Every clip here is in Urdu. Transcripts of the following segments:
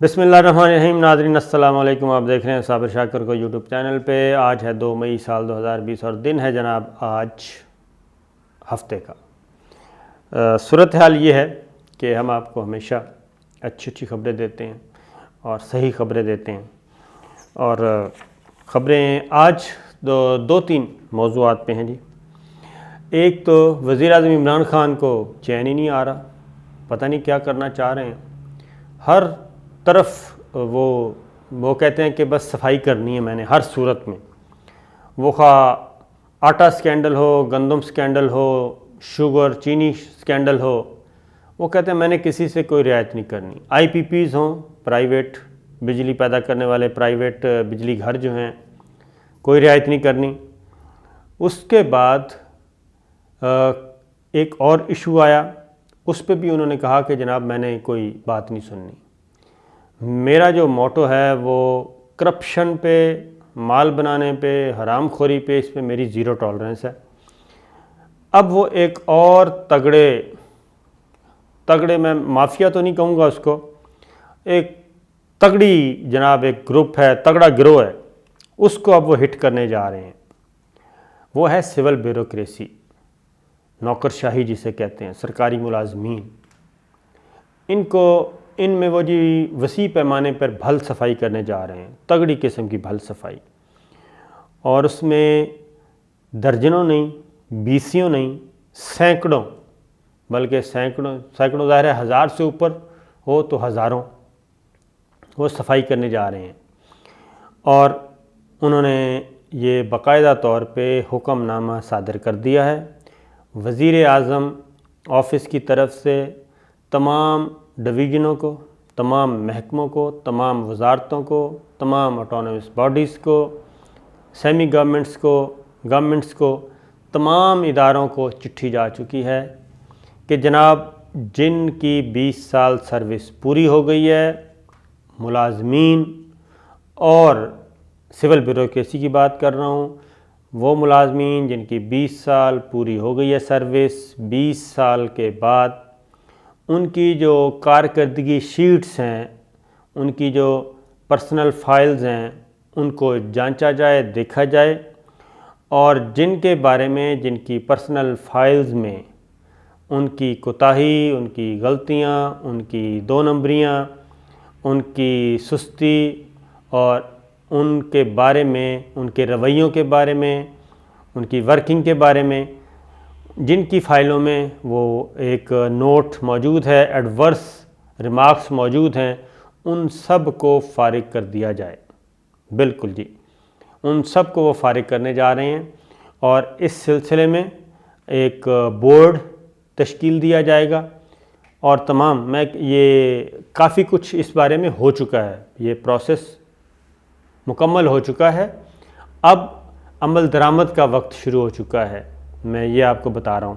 بسم اللہ الرحمن الرحیم۔ ناظرین السلام علیکم، آپ دیکھ رہے ہیں صابر شاکر کو یوٹیوب چینل پہ۔ آج ہے 2 مئی سال 2020 اور دن ہے جناب آج ہفتے کا۔ صورتحال یہ ہے کہ ہم آپ کو ہمیشہ اچھی خبریں دیتے ہیں اور صحیح خبریں دیتے ہیں، اور خبریں آج دو تین موضوعات پہ ہیں جی۔ ایک تو وزیر اعظم عمران خان کو چین ہی نہیں آ رہا، پتہ نہیں کیا کرنا چاہ رہے ہیں۔ ہر طرف وہ کہتے ہیں کہ بس صفائی کرنی ہے میں نے ہر صورت میں، وہ خواہ آٹا سکینڈل ہو، گندم سکینڈل ہو، شوگر چینی سکینڈل ہو، وہ کہتے ہیں میں نے کسی سے کوئی رعایت نہیں کرنی۔ آئی پی پیز ہوں، پرائیویٹ بجلی پیدا کرنے والے پرائیویٹ بجلی گھر جو ہیں، کوئی رعایت نہیں کرنی۔ اس کے بعد ایک اور ایشو آیا، اس پہ بھی انہوں نے کہا کہ جناب میں نے کوئی بات نہیں سننی، میرا جو موٹو ہے وہ کرپشن پہ، مال بنانے پہ، حرام خوری پہ، اس پہ میری زیرو ٹالرنس ہے۔ اب وہ ایک اور تگڑے میں مافیا تو نہیں کہوں گا اس کو، ایک تگڑی جناب ایک گروپ ہے، تگڑا گروہ ہے، اس کو اب وہ ہٹ کرنے جا رہے ہیں۔ وہ ہے سول بیوروکریسی، نوکرشاہی جسے کہتے ہیں، سرکاری ملازمین۔ ان میں وہ جی وسیع پیمانے پر بھل صفائی کرنے جا رہے ہیں، تگڑی قسم کی بھل صفائی، اور اس میں درجنوں نہیں، بیسیوں نہیں، سینکڑوں، بلکہ سینکڑوں ظاہر ہے، ہزار سے اوپر ہو تو ہزاروں وہ صفائی کرنے جا رہے ہیں۔ اور انہوں نے یہ باقاعدہ طور پہ حکم نامہ صادر کر دیا ہے وزیر اعظم آفس کی طرف سے، تمام ڈویژنوں کو، تمام محکموں کو، تمام وزارتوں کو، تمام آٹونومس باڈیز کو، سیمی گورنمنٹس کو، تمام اداروں کو چٹھی جا چکی ہے کہ جناب جن کی 20 سال سروس پوری ہو گئی ہے، ملازمین اور سول بیوروکریسی کی بات کر رہا ہوں، وہ ملازمین جن کی 20 سال پوری ہو گئی ہے سروس، 20 سال کے بعد ان کی جو کارکردگی شیٹس ہیں، ان کی جو پرسنل فائلز ہیں، ان کو جانچا جائے، دیکھا جائے، اور جن کے بارے میں، جن کی پرسنل فائلز میں ان کی کوتاہی، ان کی غلطیاں، ان کی 2 نمبریاں، ان کی سستی، اور ان کے بارے میں، ان کے رویوں کے بارے میں، ان کی ورکنگ کے بارے میں، جن کی فائلوں میں وہ ایک نوٹ موجود ہے، ایڈورس ریمارکس موجود ہیں، ان سب کو فارغ کر دیا جائے۔ بالکل جی، ان سب کو وہ فارغ کرنے جا رہے ہیں، اور اس سلسلے میں ایک بورڈ تشکیل دیا جائے گا، اور تمام یہ کافی کچھ اس بارے میں ہو چکا ہے، یہ پروسیس مکمل ہو چکا ہے، اب عمل درآمد کا وقت شروع ہو چکا ہے، میں یہ آپ کو بتا رہا ہوں۔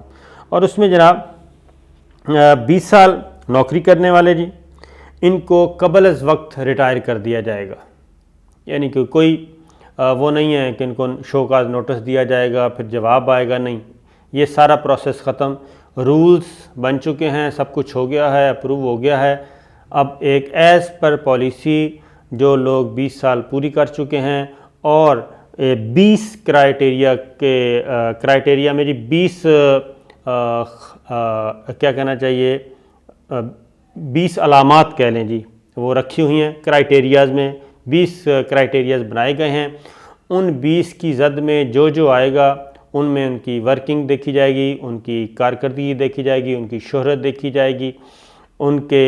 اور اس میں جناب 20 سال نوکری کرنے والے جی، ان کو قبل از وقت ریٹائر کر دیا جائے گا، یعنی کہ کوئی وہ نہیں ہے کہ ان کو شو کاز نوٹس دیا جائے گا پھر جواب آئے گا، نہیں، یہ سارا پروسیس ختم، رولز بن چکے ہیں، سب کچھ ہو گیا ہے، اپروو ہو گیا ہے۔ اب ایک ایز پر پالیسی جو لوگ 20 سال پوری کر چکے ہیں، اور 20 کرائٹیریا میں جی 20 کیا کہنا چاہیے، 20 علامات کہہ لیں جی، وہ رکھی ہوئی ہیں کرائٹیریاز میں، 20 کرائٹیریاز بنائے گئے ہیں۔ ان 20 کی زد میں جو آئے گا، ان میں ان کی ورکنگ دیکھی جائے گی، ان کی کارکردگی دیکھی جائے گی، ان کی شہرت دیکھی جائے گی، ان کے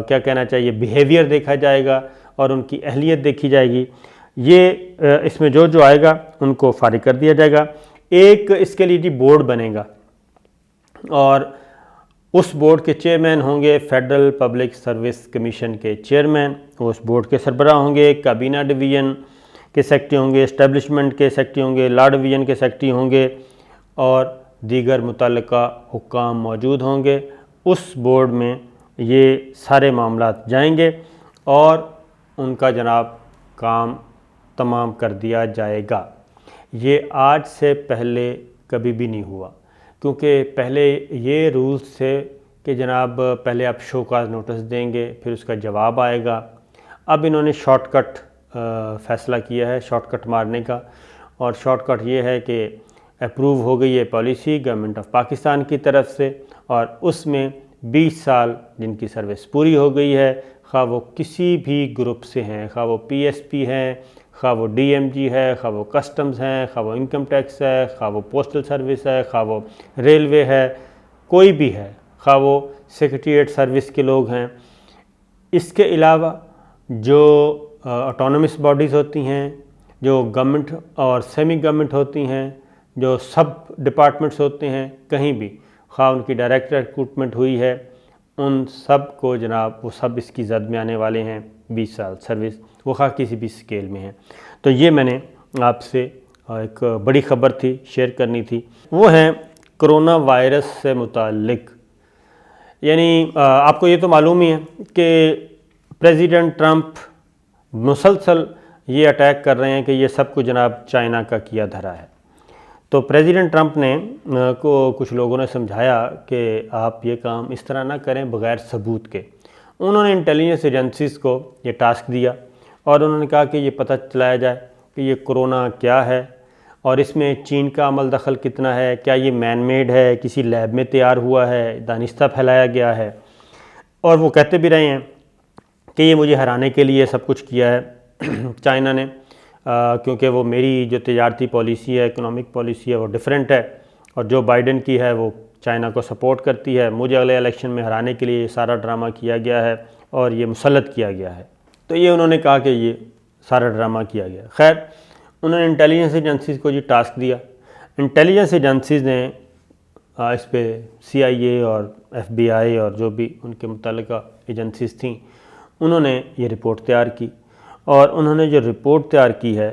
کیا کہنا چاہیے بیہیویئر دیکھا جائے گا، اور ان کی اہلیت دیکھی جائے گی۔ یہ اس میں جو آئے گا ان کو فارغ کر دیا جائے گا۔ ایک اس کے لیے جی بورڈ بنے گا، اور اس بورڈ کے چیئرمین ہوں گے فیڈرل پبلک سروس کمیشن کے چیئرمین، وہ اس بورڈ کے سربراہ ہوں گے، کابینہ ڈویژن کے سیکرٹری ہوں گے، اسٹیبلشمنٹ کے سیکرٹری ہوں گے، لا ڈویژن کے سیکرٹری ہوں گے، اور دیگر متعلقہ حکام موجود ہوں گے۔ اس بورڈ میں یہ سارے معاملات جائیں گے، اور ان کا جناب کام تمام کر دیا جائے گا۔ یہ آج سے پہلے کبھی بھی نہیں ہوا، کیونکہ پہلے یہ رولز تھے کہ جناب پہلے آپ شو کاز نوٹس دیں گے، پھر اس کا جواب آئے گا۔ اب انہوں نے شارٹ کٹ فیصلہ کیا ہے، شارٹ کٹ مارنے کا، اور شارٹ کٹ یہ ہے کہ اپروو ہو گئی ہے پالیسی گورنمنٹ آف پاکستان کی طرف سے، اور اس میں 20 سال جن کی سروس پوری ہو گئی ہے، خواہ وہ کسی بھی گروپ سے ہیں، خواہ وہ پی ایس پی ہیں، خواہ وہ ڈی ایم جی ہے، خواہ وہ کسٹمز ہیں، خواہ وہ انکم ٹیکس ہے، خواہ وہ پوسٹل سروس ہے، خواہ وہ ریلوے ہے، کوئی بھی ہے، خواہ وہ سیکریٹریٹ سروس کے لوگ ہیں۔ اس کے علاوہ جو آٹونومس باڈیز ہوتی ہیں، جو گورنمنٹ اور سیمی گورنمنٹ ہوتی ہیں، جو سب ڈپارٹمنٹس ہوتے ہیں، کہیں بھی خواہ ان کی ڈائریکٹ ریکروٹمنٹ ہوئی ہے، ان سب کو جناب وہ سب اس کی زد میں آنے والے ہیں 20 سال سروس، وہ خواہ کسی بھی اسکیل میں ہیں۔ تو یہ میں نے آپ سے ایک بڑی خبر تھی شیئر کرنی تھی، وہ ہیں کرونا وائرس سے متعلق۔ یعنی آپ کو یہ تو معلوم ہی ہے کہ پریزیڈنٹ ٹرمپ مسلسل یہ اٹیک کر رہے ہیں کہ یہ سب کچھ جناب چائنا کا کیا دھرا ہے۔ تو پریزیڈنٹ ٹرمپ نے کو کچھ لوگوں نے سمجھایا کہ آپ یہ کام اس طرح نہ کریں بغیر ثبوت کے۔ انہوں نے انٹیلیجنس ایجنسیز کو یہ ٹاسک دیا، اور انہوں نے کہا کہ یہ پتہ چلایا جائے کہ یہ کرونا کیا ہے، اور اس میں چین کا عمل دخل کتنا ہے، کیا یہ مین میڈ ہے، کسی لیب میں تیار ہوا ہے، دانستہ پھیلایا گیا ہے۔ اور وہ کہتے بھی رہے ہیں کہ یہ مجھے ہرانے کے لیے سب کچھ کیا ہے چائنا نے، کیونکہ وہ میری جو تجارتی پالیسی ہے، اکنامک پالیسی ہے، وہ ڈیفرنٹ ہے، اور جو بائیڈن کی ہے وہ چائنا کو سپورٹ کرتی ہے۔ مجھے اگلے الیکشن میں ہرانے کے لیے یہ سارا ڈرامہ کیا گیا ہے اور یہ مسلط کیا گیا ہے۔ تو یہ انہوں نے کہا کہ یہ سارا ڈرامہ کیا گیا۔ خیر، انہوں نے انٹیلیجنس ایجنسیز کو ٹاسک دیا۔ انٹیلیجنس ایجنسیز نے اس پہ سی آئی اے اور ایف بی آئی اور جو بھی ان کے متعلقہ ایجنسیز تھیں، انہوں نے یہ رپورٹ تیار کی، اور انہوں نے جو رپورٹ تیار کی ہے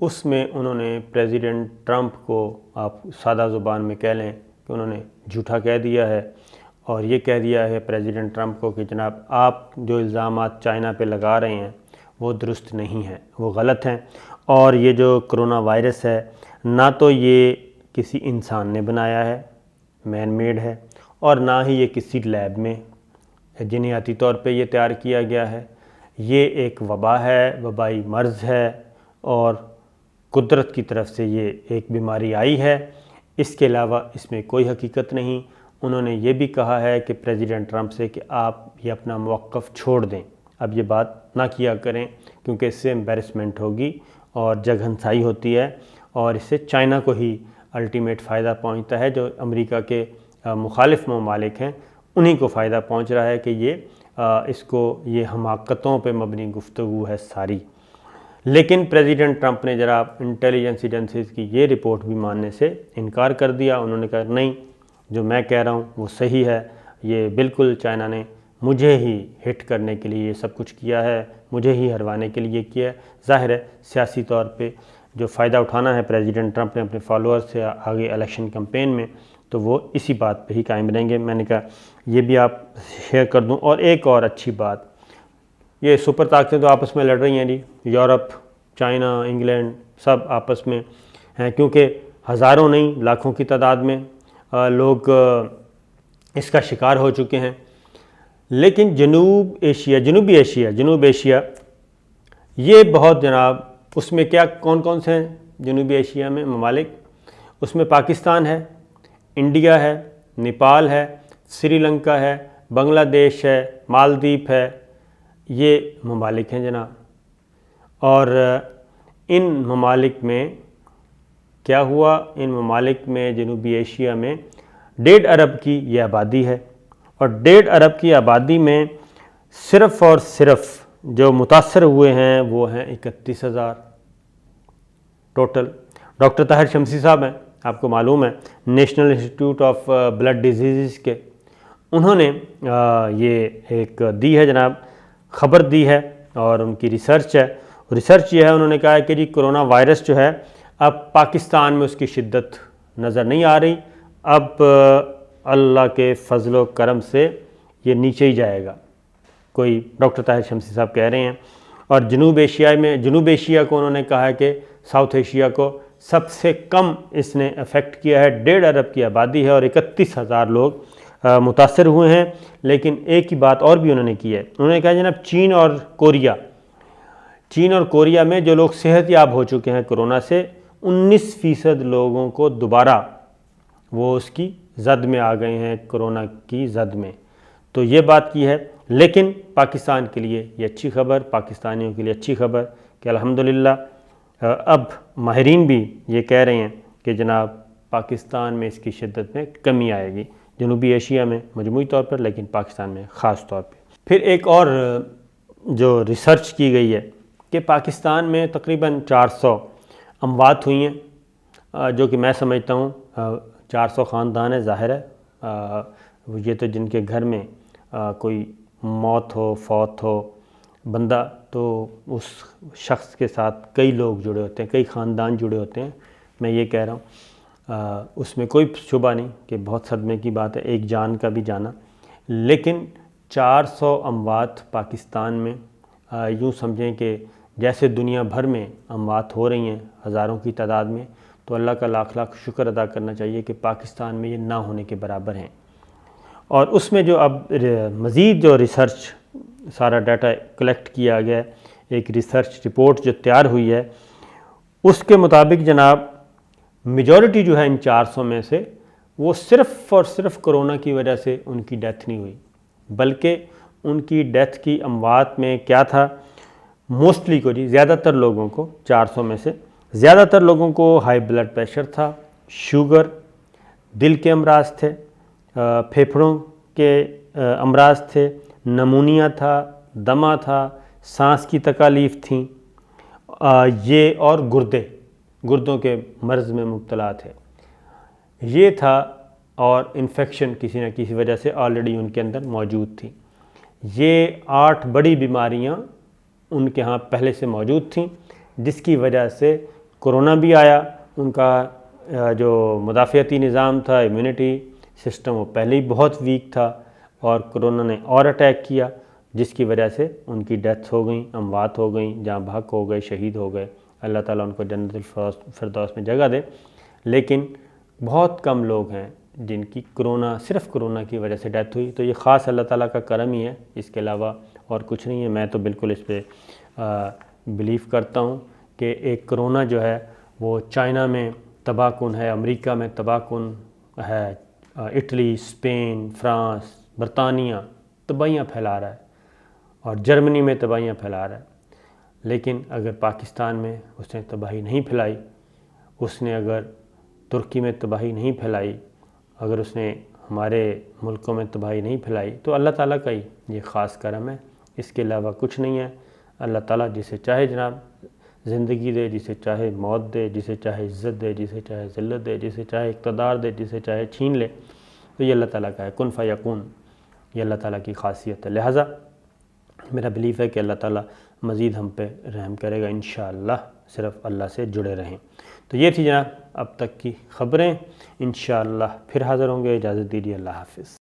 اس میں انہوں نے پریزیڈنٹ ٹرمپ کو، آپ سادہ زبان میں کہہ لیں کہ انہوں نے جھوٹا کہہ دیا ہے، اور یہ کہہ دیا ہے پریزیڈنٹ ٹرمپ کو کہ جناب آپ جو الزامات چائنا پہ لگا رہے ہیں وہ درست نہیں ہیں، وہ غلط ہیں، اور یہ جو کرونا وائرس ہے نہ تو یہ کسی انسان نے بنایا ہے، مین میڈ ہے، اور نہ ہی یہ کسی لیب میں جینیاتی طور پہ یہ تیار کیا گیا ہے۔ یہ ایک وبا ہے، وبائی مرض ہے، اور قدرت کی طرف سے یہ ایک بیماری آئی ہے۔ اس کے علاوہ اس میں کوئی حقیقت نہیں۔ انہوں نے یہ بھی کہا ہے کہ پریزیڈنٹ ٹرمپ سے کہ آپ یہ اپنا موقف چھوڑ دیں، اب یہ بات نہ کیا کریں، کیونکہ اس سے امبیرسمنٹ ہوگی اور جگ ہنسائی ہوتی ہے، اور اس سے چائنا کو ہی الٹیمیٹ فائدہ پہنچتا ہے، جو امریکہ کے مخالف ممالک ہیں انہی کو فائدہ پہنچ رہا ہے کہ یہ حماقتوں پہ مبنی گفتگو ہے ساری۔ لیکن پریزیڈنٹ ٹرمپ نے ذرا انٹیلیجنس ایجنسیز کی یہ رپورٹ بھی ماننے سے انکار کر دیا۔ انہوں نے کہا نہیں، جو میں کہہ رہا ہوں وہ صحیح ہے، یہ بالکل چائنا نے مجھے ہی ہٹ کرنے کے لیے یہ سب کچھ کیا ہے، مجھے ہی ہروانے کے لیے کیا ہے۔ ظاہر ہے سیاسی طور پہ جو فائدہ اٹھانا ہے پریزیڈنٹ ٹرمپ نے اپنے فالوور سے آگے الیکشن کمپین میں، تو وہ اسی بات پہ ہی قائم رہیں گے۔ میں نے کہا یہ بھی آپ شیئر کر دوں۔ اور ایک اور اچھی بات، یہ سپر طاقتیں تو آپس میں لڑ رہی ہیں جی، یورپ، چائنا، انگلینڈ، سب آپس میں ہیں، کیونکہ ہزاروں نہیں لاکھوں کی تعداد میں لوگ اس کا شکار ہو چکے ہیں۔ لیکن جنوبی ایشیا یہ بہت جناب، اس میں کیا کون کون سے ہیں جنوبی ایشیا میں ممالک؟ اس میں پاکستان ہے، انڈیا ہے، نیپال ہے، سری لنکا ہے، بنگلہ دیش ہے، مالدیپ ہے، یہ ممالک ہیں جناب۔ اور ان ممالک میں کیا ہوا؟ ان ممالک میں جنوبی ایشیا میں 1.5 ارب کی یہ آبادی ہے، اور 1.5 ارب کی آبادی میں صرف اور صرف جو متاثر ہوئے ہیں وہ ہیں 31,000 ٹوٹل۔ ڈاکٹر طاہر شمسی صاحب ہیں، آپ کو معلوم ہے، National Institute of Blood Diseases کے، انہوں نے یہ ایک دی ہے جناب، خبر دی ہے، اور ان کی ریسرچ ہے۔ ریسرچ یہ ہے، انہوں نے کہا ہے کہ جی کرونا وائرس جو ہے اب پاکستان میں اس کی شدت نظر نہیں آ رہی، اب اللہ کے فضل و کرم سے یہ نیچے ہی جائے گا، کوئی ڈاکٹر طاہر شمسی صاحب کہہ رہے ہیں۔ اور جنوب ایشیا کو انہوں نے کہا ہے کہ ساؤتھ ایشیا کو سب سے کم اس نے افیکٹ کیا ہے، 1.5 ارب کی آبادی ہے اور 31,000 لوگ متاثر ہوئے ہیں، لیکن ایک ہی بات اور بھی انہوں نے کی ہے، انہوں نے کہا جناب چین اور کوریا میں جو لوگ صحت یاب ہو چکے ہیں کرونا سے، 19% لوگوں کو دوبارہ وہ اس کی زد میں آ گئے ہیں، کرونا کی زد میں. تو یہ بات کی ہے. لیکن پاکستان کے لیے یہ اچھی خبر، پاکستانیوں کے لیے اچھی خبر کہ الحمدللہ اب ماہرین بھی یہ کہہ رہے ہیں کہ جناب پاکستان میں اس کی شدت میں کمی آئے گی، جنوبی ایشیا میں مجموعی طور پر، لیکن پاکستان میں خاص طور پہ. پھر ایک اور جو ریسرچ کی گئی ہے کہ پاکستان میں تقریباً 400 اموات ہوئی ہیں، جو کہ میں سمجھتا ہوں 400 خاندان ہے، ظاہر ہے یہ تو جن کے گھر میں کوئی موت ہو، فوت ہو بندہ، تو اس شخص کے ساتھ کئی لوگ جڑے ہوتے ہیں، کئی خاندان جڑے ہوتے ہیں. میں یہ کہہ رہا ہوں اس میں کوئی شبہ نہیں کہ بہت صدمے کی بات ہے ایک جان کا بھی جانا، لیکن 400 اموات پاکستان میں، یوں سمجھیں کہ جیسے دنیا بھر میں اموات ہو رہی ہیں ہزاروں کی تعداد میں، تو اللہ کا لاکھ لاکھ شکر ادا کرنا چاہیے کہ پاکستان میں یہ نہ ہونے کے برابر ہیں. اور اس میں جو اب مزید جو ریسرچ سارا ڈیٹا کلیکٹ کیا گیا ہے، ایک ریسرچ رپورٹ جو تیار ہوئی ہے، اس کے مطابق جناب میجورٹی جو ہے ان 400 میں سے وہ صرف اور صرف کرونا کی وجہ سے ان کی ڈیتھ نہیں ہوئی، بلکہ ان کی ڈیتھ کی اموات میں کیا تھا، موسٹلی کو زیادہ تر لوگوں کو، 400 میں سے زیادہ تر لوگوں کو ہائی بلڈ پریشر تھا، شوگر، دل کے امراض تھے، پھیپھڑوں کے امراض تھے، نمونیا تھا، دمہ تھا، سانس کی تکالیف تھیں، یہ اور گردوں کے مرض میں مبتلا تھے، یہ تھا. اور انفیکشن کسی نہ کسی وجہ سے آلریڈی ان کے اندر موجود تھی. یہ 8 بڑی بیماریاں ان کے ہاں پہلے سے موجود تھیں، جس کی وجہ سے کرونا بھی آیا. ان کا جو مدافعتی نظام تھا، امیونٹی سسٹم، وہ پہلے ہی بہت ویک تھا، اور کرونا نے اور اٹیک کیا، جس کی وجہ سے ان کی ڈیتھ ہو گئیں، اموات ہو گئیں، جاں بحق ہو گئے، شہید ہو گئے. اللہ تعالیٰ ان کو جنت الفردوس میں جگہ دے. لیکن بہت کم لوگ ہیں جن کی صرف کرونا کی وجہ سے ڈیتھ ہوئی. تو یہ خاص اللہ تعالیٰ کا کرم ہی ہے، اس کے علاوہ اور کچھ نہیں ہے. میں تو بالکل اس پہ بلیو کرتا ہوں کہ ایک کرونا جو ہے وہ چائنا میں تباہ کن ہے، امریکہ میں تباہ کن ہے، اٹلی، اسپین، فرانس، برطانیہ تباہیاں پھیلا رہا ہے، اور جرمنی میں تباہیاں پھیلا رہا ہے. لیکن اگر پاکستان میں اس نے تباہی نہیں پھیلائی، اس نے اگر ترکی میں تباہی نہیں پھیلائی، اگر اس نے ہمارے ملکوں میں تباہی نہیں پھیلائی، تو اللہ تعالیٰ کا ہی یہ خاص کرم ہے، اس کے علاوہ کچھ نہیں ہے. اللہ تعالیٰ جسے چاہے جناب زندگی دے، جسے چاہے موت دے، جسے چاہے عزت دے، جسے چاہے ذلت دے، جسے چاہے اقتدار دے، جسے چاہے چھین لے. تو یہ اللہ تعالیٰ کا ہے، کن فیکون، یہ اللہ تعالیٰ کی خاصیت ہے. لہٰذا میرا بلیف ہے کہ اللہ تعالیٰ مزید ہم پہ رحم کرے گا انشاءاللہ، صرف اللہ سے جڑے رہیں. تو یہ تھی جناب اب تک کی خبریں. انشاءاللہ پھر حاضر ہوں گے. اجازت دیجیے، اللہ حافظ.